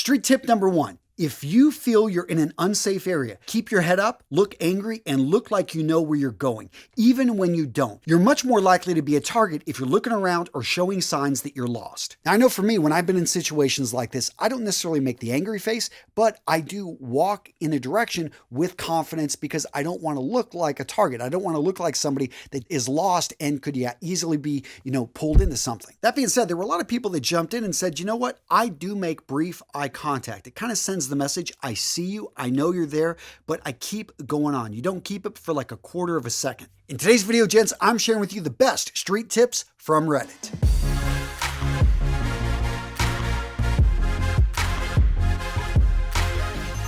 Street tip number 1. If you feel you're in an unsafe area, keep your head up, look angry, and look like you know where you're going, even when you don't. You're much more likely to be a target if you're looking around or showing signs that you're lost. Now, I know for me, when I've been in situations like this, I don't necessarily make the angry face, but I do walk in a direction with confidence because I don't want to look like a target. I don't want to look like somebody that is lost and could easily be, pulled into something. That being said, there were a lot of people that jumped in and said, you know what? I do make brief eye contact. It kind of sends the message, I see you, I know you're there, but I keep going on. You don't keep it for like a quarter of a second. In today's video, gents, I'm sharing with you the best street tips from Reddit.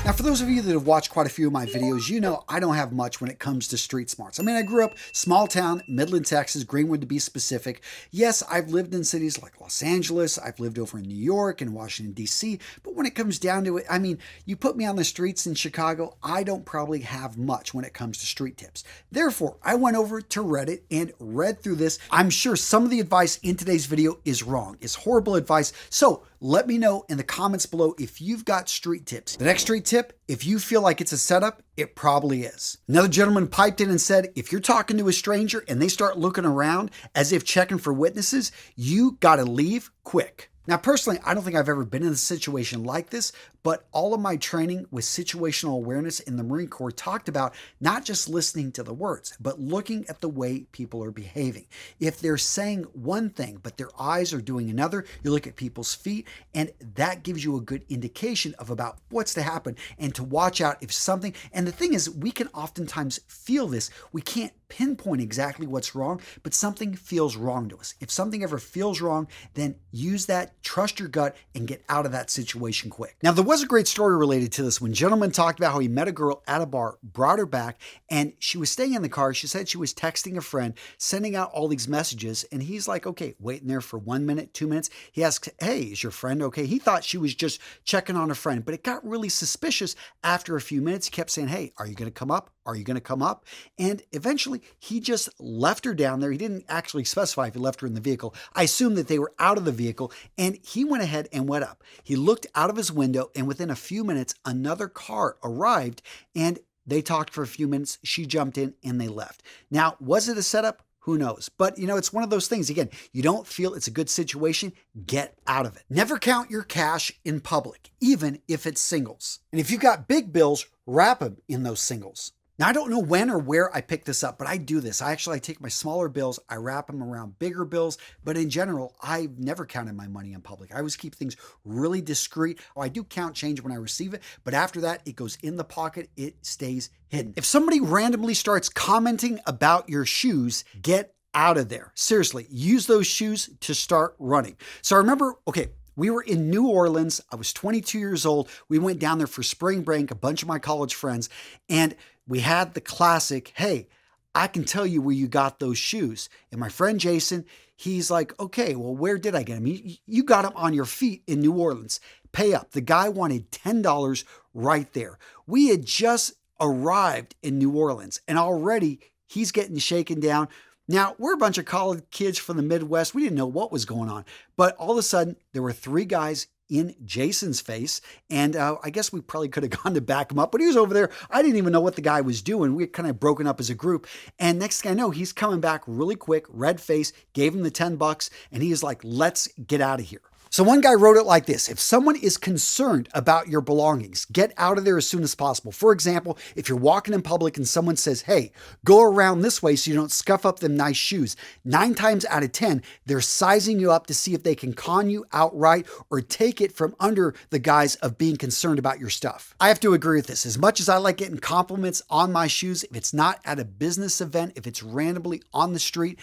Now, for those of you that have watched quite a few of my videos, you know I don't have much when it comes to street smarts. I mean, I grew up small town, Midland, Texas, Greenwood to be specific. Yes, I've lived in cities like Los Angeles. I've lived over in New York and Washington, D.C. But when it comes down to it, I mean, you put me on the streets in Chicago, I don't probably have much when it comes to street tips. Therefore, I went over to Reddit and read through this. I'm sure some of the advice in today's video is wrong. It's horrible advice. So let me know in the comments below if you've got street tips. The next street tip, if you feel like it's a setup, it probably is. Another gentleman piped in and said, if you're talking to a stranger and they start looking around as if checking for witnesses, you gotta leave quick. Now, personally, I don't think I've ever been in a situation like this, but all of my training with situational awareness in the Marine Corps talked about not just listening to the words, but looking at the way people are behaving. If they're saying one thing, but their eyes are doing another, you look at people's feet, and that gives you a good indication of about what's to happen and to watch out if something, and the thing is, we can oftentimes feel this. We can't pinpoint exactly what's wrong, but something feels wrong to us. If something ever feels wrong, then use that, trust your gut, and get out of that situation quick. Now, there was a great story related to this when a gentleman talked about how he met a girl at a bar, brought her back, and she was staying in the car. She said she was texting a friend, sending out all these messages, and he's like, okay, waiting there for 1 minute, 2 minutes. He asks, hey, is your friend okay? He thought she was just checking on a friend, but it got really suspicious after a few minutes. He kept saying, hey, are you going to come up? Are you going to come up? And eventually, he just left her down there. He didn't actually specify if he left her in the vehicle. I assume that they were out of the vehicle, and he went ahead and went up. He looked out of his window, and within a few minutes, another car arrived, and they talked for a few minutes. She jumped in, and they left. Now, was it a setup? Who knows? But, it's one of those things. Again, you don't feel it's a good situation, get out of it. Never count your cash in public, even if it's singles. And if you've got big bills, wrap them in those singles. Now, I don't know when or where I picked this up, but I do this. I take my smaller bills, I wrap them around bigger bills, but in general, I've never counted my money in public. I always keep things really discreet. I do count change when I receive it, but after that, it goes in the pocket, it stays hidden. If somebody randomly starts commenting about your shoes, get out of there. Seriously, use those shoes to start running. So I remember, we were in New Orleans. I was 22 years old. We went down there for spring break, a bunch of my college friends, and we had the classic, hey, I can tell you where you got those shoes. And my friend Jason, he's like, okay, well, where did I get them? You got them on your feet in New Orleans. Pay up. The guy wanted $10 right there. We had just arrived in New Orleans, and already he's getting shaken down. Now, we're a bunch of college kids from the Midwest. We didn't know what was going on. But all of a sudden, there were 3 guys in Jason's face. And I guess we probably could have gone to back him up. But he was over there. I didn't even know what the guy was doing. We had kind of broken up as a group. And next thing I know, he's coming back really quick, red face, gave him the $10. And he is like, let's get out of here. So one guy wrote it like this: if someone is concerned about your belongings, get out of there as soon as possible. For example, if you're walking in public and someone says, hey, go around this way so you don't scuff up them nice shoes, 9 times out of 10, they're sizing you up to see if they can con you outright or take it from under the guise of being concerned about your stuff. I have to agree with this. As much as I like getting compliments on my shoes, if it's not at a business event, if it's randomly on the street,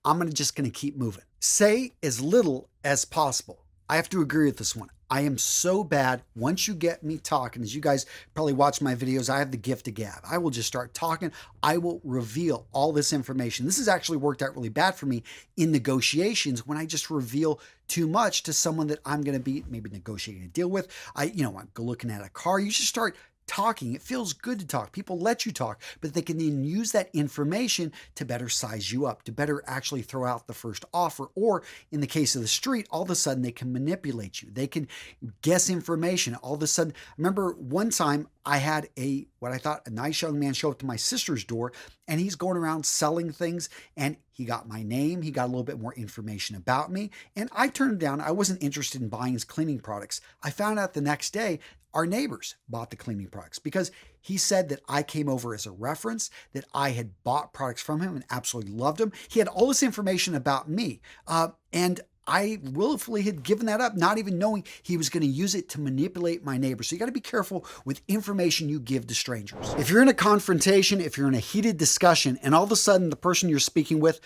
I'm just going to keep moving. Say as little as possible. I have to agree with this one. I am so bad. Once you get me talking, as you guys probably watch my videos, I have the gift of gab. I will just start talking. I will reveal all this information. This has actually worked out really bad for me in negotiations when I just reveal too much to someone that I'm going to be maybe negotiating a deal with. I'm looking at a car. You just start talking. It feels good to talk. People let you talk, but they can then use that information to better size you up, to better actually throw out the first offer. Or in the case of the street, all of a sudden they can manipulate you. They can guess information. All of a sudden, I remember one time I had what I thought a nice young man show up to my sister's door, and he's going around selling things, and he got my name. He got a little bit more information about me, and I turned down. I wasn't interested in buying his cleaning products. I found out the next day our neighbors bought the cleaning products because he said that I came over as a reference, that I had bought products from him and absolutely loved them. He had all this information about me, and I willfully had given that up, not even knowing he was going to use it to manipulate my neighbors. So you got to be careful with information you give to strangers. If you're in a confrontation, if you're in a heated discussion, and all of a sudden the person you're speaking with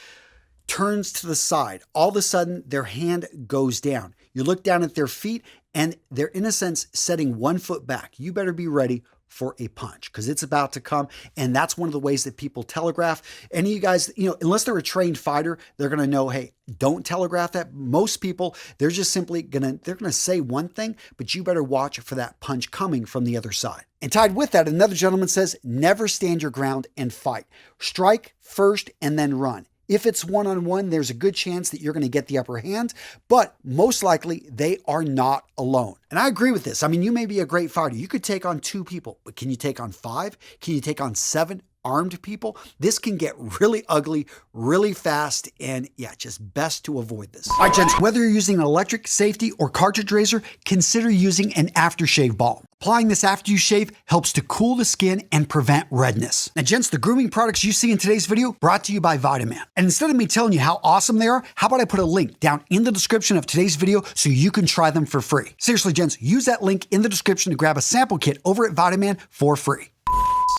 turns to the side, all of a sudden their hand goes down. You look down at their feet and they're, in a sense, setting one foot back. You better be ready for a punch because it's about to come. And that's one of the ways that people telegraph. Any of you guys, unless they're a trained fighter, they're going to know, hey, don't telegraph that. Most people, they're just simply they're going to say one thing, but you better watch for that punch coming from the other side. And tied with that, another gentleman says, never stand your ground and fight. Strike first and then run. If it's one-on-one, there's a good chance that you're going to get the upper hand, but most likely they are not alone. And I agree with this. I mean, you may be a great fighter. You could take on 2 people, but can you take on 5? Can you take on 7 armed people? This can get really ugly really fast, and yeah, just best to avoid this. All right, gents, whether you're using an electric, safety, or cartridge razor, consider using an aftershave balm. Applying this after you shave helps to cool the skin and prevent redness. Now, gents, the grooming products you see in today's video brought to you by Vitaman. And instead of me telling you how awesome they are, how about I put a link down in the description of today's video so you can try them for free. Seriously, gents, use that link in the description to grab a sample kit over at Vitaman for free.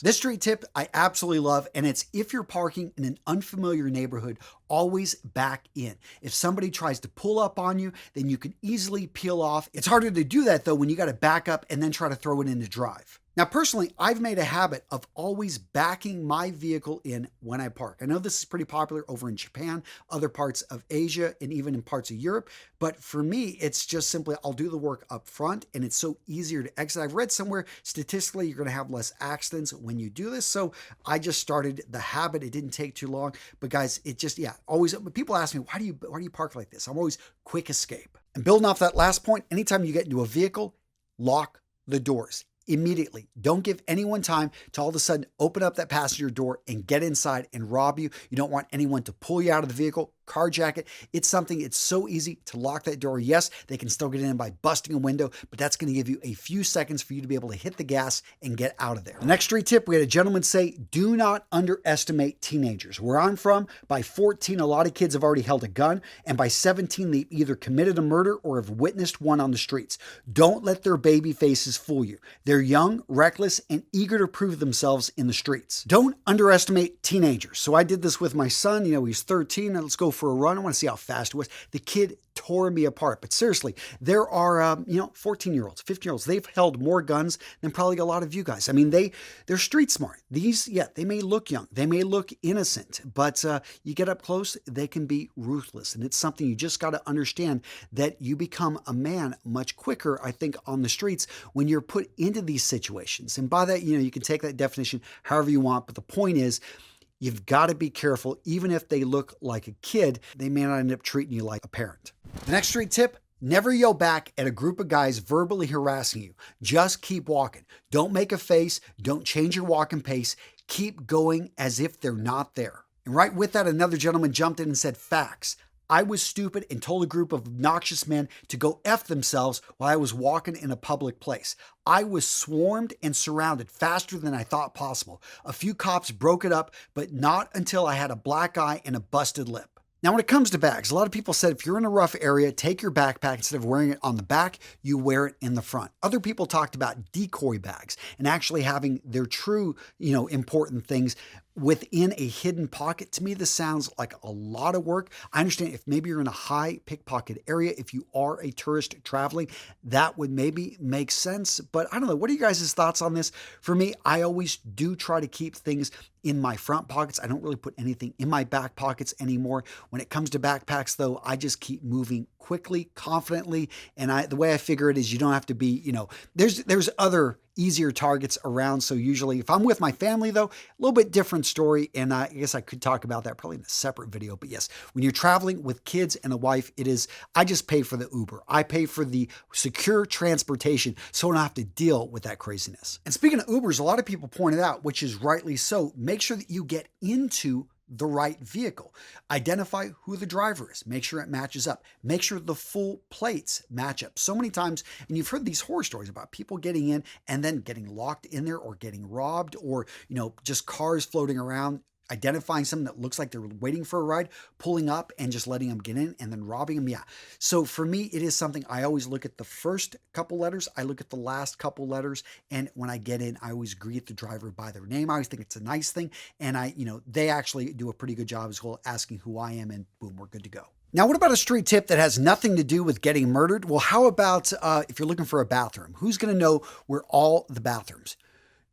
This street tip I absolutely love, and it's if you're parking in an unfamiliar neighborhood, always back in. If somebody tries to pull up on you, then you can easily peel off. It's harder to do that though when you got to back up and then try to throw it into drive. Now, personally, I've made a habit of always backing my vehicle in when I park. I know this is pretty popular over in Japan, other parts of Asia, and even in parts of Europe. But for me, it's just simply I'll do the work up front, and it's so easier to exit. I've read somewhere statistically you're going to have less accidents when you do this. So I just started the habit. It didn't take too long. But guys, it just, always, people ask me, why do you park like this? I'm always quick escape. And building off that last point, anytime you get into a vehicle, lock the doors. Immediately. Don't give anyone time to all of a sudden open up that passenger door and get inside and rob you. You don't want anyone to pull you out of the vehicle, carjack it. It's so easy to lock that door. Yes, they can still get in by busting a window, but that's going to give you a few seconds for you to be able to hit the gas and get out of there. The next street tip, we had a gentleman say, do not underestimate teenagers. Where I'm from, by 14, a lot of kids have already held a gun, and by 17, they've either committed a murder or have witnessed one on the streets. Don't let their baby faces fool you. They're young, reckless, and eager to prove themselves in the streets. Don't underestimate teenagers. So I did this with my son. He's 13, and let's go for a run. I want to see how fast it was. The kid tore me apart. But seriously, there are, 14-year-olds, 15-year-olds. They've held more guns than probably a lot of you guys. I mean, they're street smart. These, they may look young. They may look innocent, but you get up close, they can be ruthless. And it's something you just got to understand that you become a man much quicker, I think, on the streets when you're put into these situations. And by that, you can take that definition however you want. But the point is, you've got to be careful. Even if they look like a kid, they may not end up treating you like a parent. The next street tip, never yell back at a group of guys verbally harassing you. Just keep walking. Don't make a face. Don't change your walking pace. Keep going as if they're not there. And right with that, another gentleman jumped in and said, facts. I was stupid and told a group of obnoxious men to go F themselves while I was walking in a public place. I was swarmed and surrounded faster than I thought possible. A few cops broke it up, but not until I had a black eye and a busted lip. Now, when it comes to bags, a lot of people said if you're in a rough area, take your backpack. Instead of wearing it on the back, you wear it in the front. Other people talked about decoy bags and actually having their true, important things within a hidden pocket. To me, this sounds like a lot of work. I understand if maybe you're in a high pickpocket area, if you are a tourist traveling, that would maybe make sense. But I don't know. What are you guys' thoughts on this? For me, I always do try to keep things in my front pockets. I don't really put anything in my back pockets anymore. When it comes to backpacks, though, I just keep moving quickly, confidently. And the way I figure it is you don't have to be, there's other easier targets around. So usually if I'm with my family though, a little bit different story. And I guess I could talk about that probably in a separate video, but yes, when you're traveling with kids and a wife, I just pay for the Uber. I pay for the secure transportation so I don't have to deal with that craziness. And speaking of Ubers, a lot of people pointed out, which is rightly so, make sure that you get into the right vehicle. Identify who the driver is. Make sure it matches up. Make sure the full plates match up. So many times, and you've heard these horror stories about people getting in and then getting locked in there or getting robbed or, just cars floating around, identifying someone that looks like they're waiting for a ride, pulling up and just letting them get in and then robbing them. Yeah. So for me, it is something I always look at the first couple letters. I look at the last couple letters. And when I get in, I always greet the driver by their name. I always think it's a nice thing. And they actually do a pretty good job as well, asking who I am, and boom, we're good to go. Now, what about a street tip that has nothing to do with getting murdered? Well, how about if you're looking for a bathroom? Who's going to know where all the bathrooms?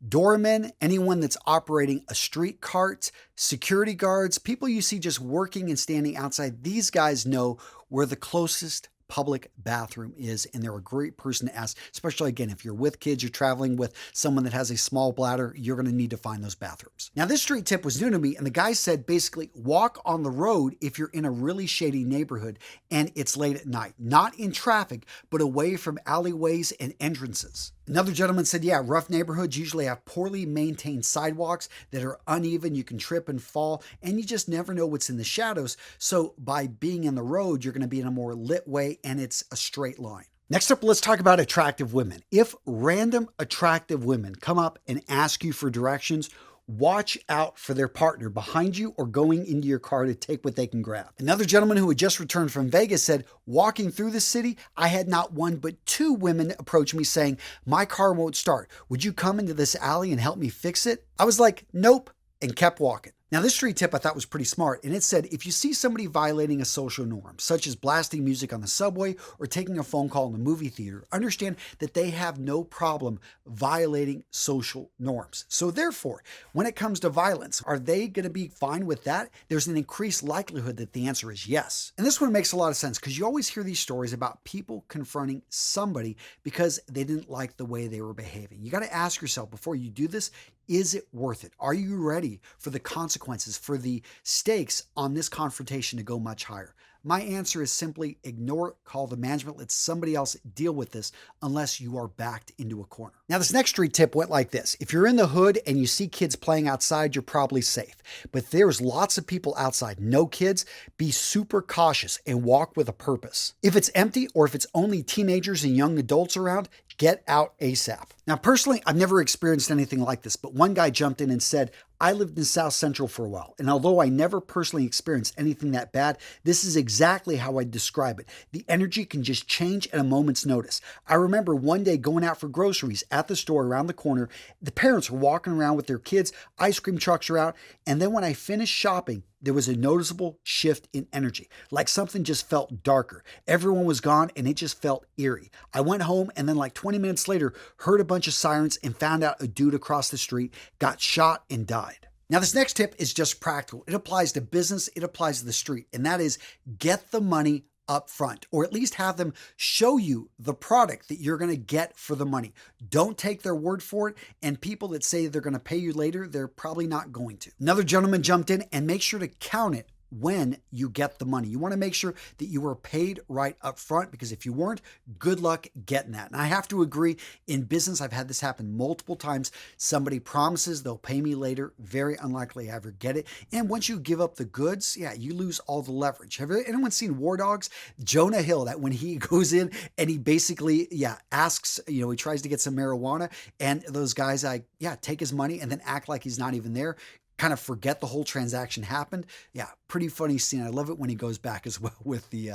Doormen, anyone that's operating a street cart, security guards, people you see just working and standing outside, these guys know where the closest public bathroom is, and they're a great person to ask, especially again, if you're with kids, you're traveling with someone that has a small bladder, you're going to need to find those bathrooms. Now, this street tip was new to me, and the guy said basically walk on the road if you're in a really shady neighborhood and it's late at night, not in traffic, but away from alleyways and entrances. Another gentleman said, yeah, rough neighborhoods usually have poorly maintained sidewalks that are uneven. You can trip and fall, and you just never know what's in the shadows. So by being in the road, you're going to be in a more lit way, and it's a straight line. Next up, let's talk about attractive women. If random attractive women come up and ask you for directions, watch out for their partner behind you or going into your car to take what they can grab. Another gentleman who had just returned from Vegas said, walking through the city, I had not one but two women approach me saying, my car won't start. Would you come into this alley and help me fix it? I was like, nope, and kept walking. Now, this street tip I thought was pretty smart, and it said, if you see somebody violating a social norm, such as blasting music on the subway or taking a phone call in the movie theater, understand that they have no problem violating social norms. So therefore, when it comes to violence, are they going to be fine with that? There's an increased likelihood that the answer is yes. And this one makes a lot of sense because you always hear these stories about people confronting somebody because they didn't like the way they were behaving. You got to ask yourself before you do this, is it worth it? Are you ready for the consequences, for the stakes on this confrontation to go much higher? My answer is simply ignore it, call the management, let somebody else deal with this unless you are backed into a corner. Now, this next street tip went like this. If you're in the hood and you see kids playing outside, you're probably safe. But there's lots of people outside, no kids, be super cautious and walk with a purpose. If it's empty or if it's only teenagers and young adults around, get out ASAP. Now, personally, I've never experienced anything like this, but one guy jumped in and said, I lived in South Central for a while, and although I never personally experienced anything that bad, this is exactly how I describe it. The energy can just change at a moment's notice. I remember one day going out for groceries at the store around the corner. The parents were walking around with their kids, ice cream trucks are out, and then when I finished shopping, there was a noticeable shift in energy, like something just felt darker. Everyone was gone and it just felt eerie. I went home and then like 20 minutes later, heard a bunch of sirens and found out a dude across the street got shot and died. Now, this next tip is just practical. It applies to business, it applies to the street, and that is get the money up front, or at least have them show you the product that you're going to get for the money. Don't take their word for it, and people that say they're going to pay you later, they're probably not going to. Another gentleman jumped in, and make sure to count it when you get the money. You want to make sure that you were paid right up front, because if you weren't, good luck getting that. And I have to agree, in business, I've had this happen multiple times. Somebody promises they'll pay me later. Very unlikely I ever get it. And once you give up the goods, yeah, you lose all the leverage. Have anyone seen War Dogs? Jonah Hill, that when he goes in and he basically, asks, he tries to get some marijuana, and those guys, take his money and then act like he's not even there. Kind of forget the whole transaction happened. Yeah, pretty funny scene. I love it when he goes back as well with the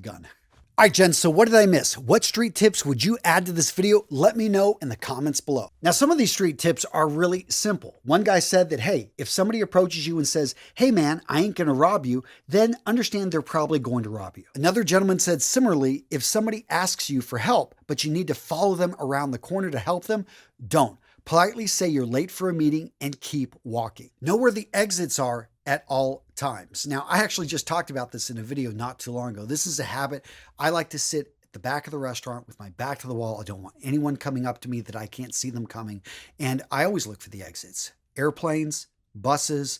gun. All right, Jen, so what did I miss? What street tips would you add to this video? Let me know in the comments below. Now, some of these street tips are really simple. One guy said that, hey, if somebody approaches you and says, hey man, I ain't gonna rob you, then understand they're probably going to rob you. Another gentleman said similarly, if somebody asks you for help, but you need to follow them around the corner to help them, don't. Politely say you're late for a meeting and keep walking. Know where the exits are at all times. Now, I actually just talked about this in a video not too long ago. This is a habit. I like to sit at the back of the restaurant with my back to the wall. I don't want anyone coming up to me that I can't see them coming. And I always look for the exits. Airplanes, buses,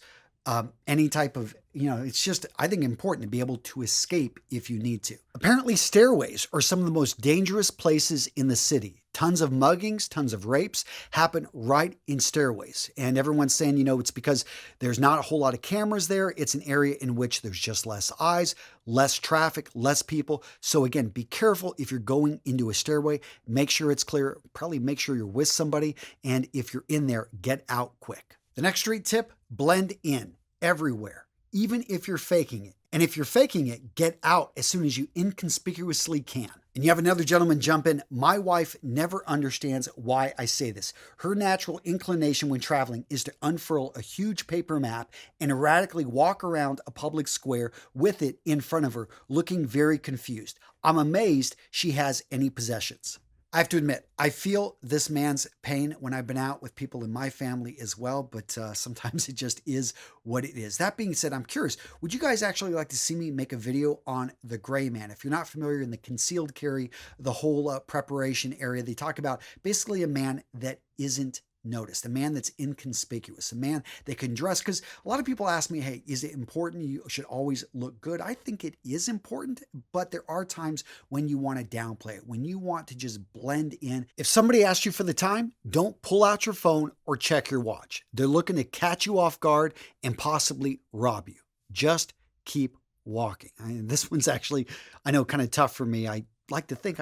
any type of, it's just, I think, important to be able to escape if you need to. Apparently, stairways are some of the most dangerous places in the city. Tons of muggings, tons of rapes happen right in stairways. And everyone's saying, it's because there's not a whole lot of cameras there. It's an area in which there's just less eyes, less traffic, less people. So again, be careful if you're going into a stairway. Make sure it's clear. Probably make sure you're with somebody. And if you're in there, get out quick. The next street tip, blend in everywhere, even if you're faking it. And if you're faking it, get out as soon as you inconspicuously can. And you have another gentleman jump in. My wife never understands why I say this. Her natural inclination when traveling is to unfurl a huge paper map and erratically walk around a public square with it in front of her, looking very confused. I'm amazed she has any possessions. I have to admit, I feel this man's pain when I've been out with people in my family as well, but sometimes it just is what it is. That being said, I'm curious, would you guys actually like to see me make a video on the gray man? If you're not familiar in the concealed carry, the whole preparation area, they talk about basically a man that isn't noticed, a man that's inconspicuous, a man that can dress. Because a lot of people ask me, hey, is it important? You should always look good. I think it is important, but there are times when you want to downplay it, when you want to just blend in. If somebody asks you for the time, don't pull out your phone or check your watch. They're looking to catch you off guard and possibly rob you. Just keep walking. This one's actually, I know, kind of tough for me. I like to think,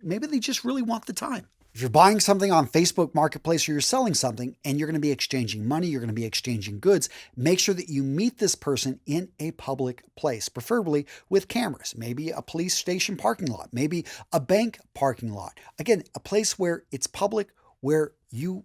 maybe they just really want the time. If you're buying something on Facebook Marketplace or you're selling something and you're going to be exchanging money, you're going to be exchanging goods, make sure that you meet this person in a public place, preferably with cameras, maybe a police station parking lot, maybe a bank parking lot. Again, a place where it's public, where you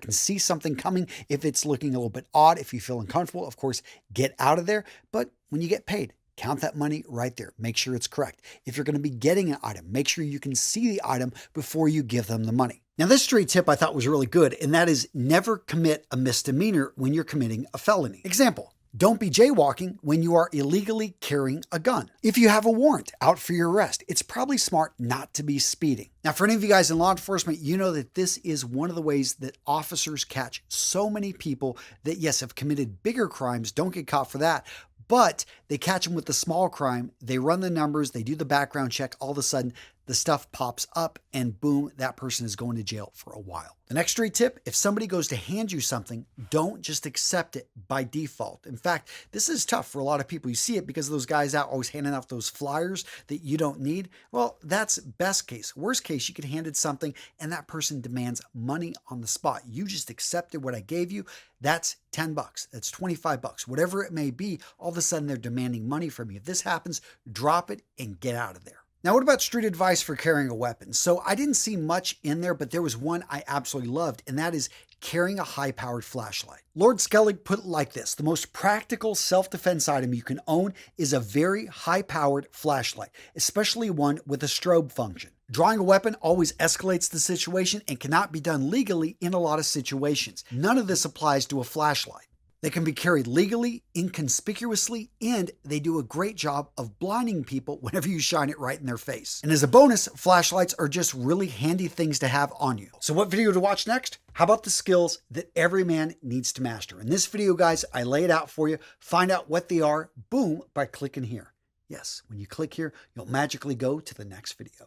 can see something coming. If it's looking a little bit odd, if you feel uncomfortable, of course, get out of there. But when you get paid, count that money right there. Make sure it's correct. If you're going to be getting an item, make sure you can see the item before you give them the money. Now, this street tip I thought was really good, and that is never commit a misdemeanor when you're committing a felony. Example, don't be jaywalking when you are illegally carrying a gun. If you have a warrant out for your arrest, it's probably smart not to be speeding. Now, for any of you guys in law enforcement, you know that this is one of the ways that officers catch so many people that, yes, have committed bigger crimes, don't get caught for that, but they catch them with the small crime. They run the numbers, they do the background check. All of a sudden, the stuff pops up and boom, that person is going to jail for a while. The next street tip, if somebody goes to hand you something, don't just accept it by default. In fact, this is tough for a lot of people. You see it because of those guys out always handing out those flyers that you don't need. Well, that's best case. Worst case, you could hand it something and that person demands money on the spot. You just accepted what I gave you. That's $10. That's $25. Whatever it may be, all of a sudden they're demanding money from you. If this happens, drop it and get out of there. Now, what about street advice for carrying a weapon? So I didn't see much in there, but there was one I absolutely loved, and that is carrying a high-powered flashlight. Lord Skellig put it like this: the most practical self-defense item you can own is a very high-powered flashlight, especially one with a strobe function. Drawing a weapon always escalates the situation and cannot be done legally in a lot of situations. None of this applies to a flashlight. They can be carried legally, inconspicuously, and they do a great job of blinding people whenever you shine it right in their face. And as a bonus, flashlights are just really handy things to have on you. So what video to watch next? How about the skills that every man needs to master? In this video, guys, I lay it out for you. Find out what they are, boom, by clicking here. Yes, when you click here, you'll magically go to the next video.